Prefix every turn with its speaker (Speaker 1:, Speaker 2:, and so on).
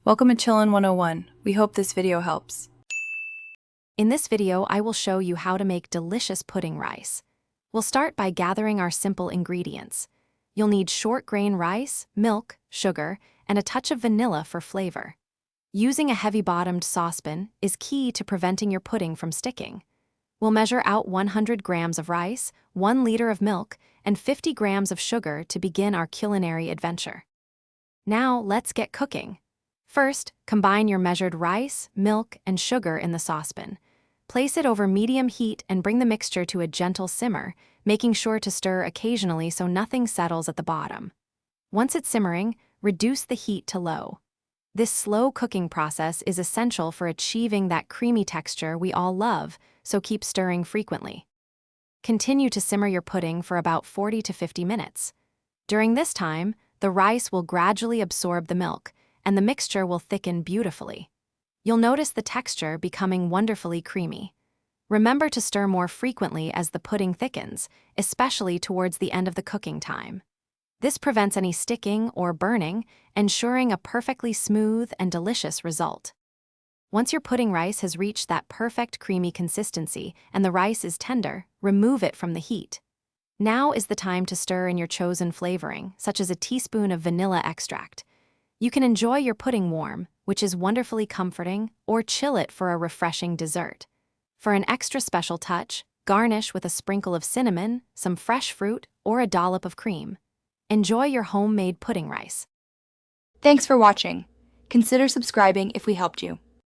Speaker 1: Welcome to Chillin' 101. We hope this video helps.
Speaker 2: In this video, I will show you how to make delicious pudding rice. We'll start by gathering our simple ingredients. You'll need short grain rice, milk, sugar, and a touch of vanilla for flavor. Using a heavy-bottomed saucepan is key to preventing your pudding from sticking. We'll measure out 100 grams of rice, 1 liter of milk, and 50 grams of sugar to begin our culinary adventure. Now, let's get cooking. First, combine your measured rice, milk, and sugar in the saucepan. Place it over medium heat and bring the mixture to a gentle simmer, making sure to stir occasionally so nothing settles at the bottom. Once it's simmering, reduce the heat to low. This slow cooking process is essential for achieving that creamy texture we all love, so keep stirring frequently. Continue to simmer your pudding for about 40 to 50 minutes. During this time, the rice will gradually absorb the milk, and the mixture will thicken beautifully. You'll notice the texture becoming wonderfully creamy. Remember to stir more frequently as the pudding thickens, especially towards the end of the cooking time. This prevents any sticking or burning, ensuring a perfectly smooth and delicious result. Once your pudding rice has reached that perfect creamy consistency and the rice is tender, remove it from the heat. Now is the time to stir in your chosen flavoring, such as a teaspoon of vanilla extract. You can enjoy your pudding warm, which is wonderfully comforting, or chill it for a refreshing dessert. For an extra special touch, garnish with a sprinkle of cinnamon, some fresh fruit, or a dollop of cream. Enjoy your homemade pudding rice.
Speaker 3: Thanks for watching. Consider subscribing if we helped you.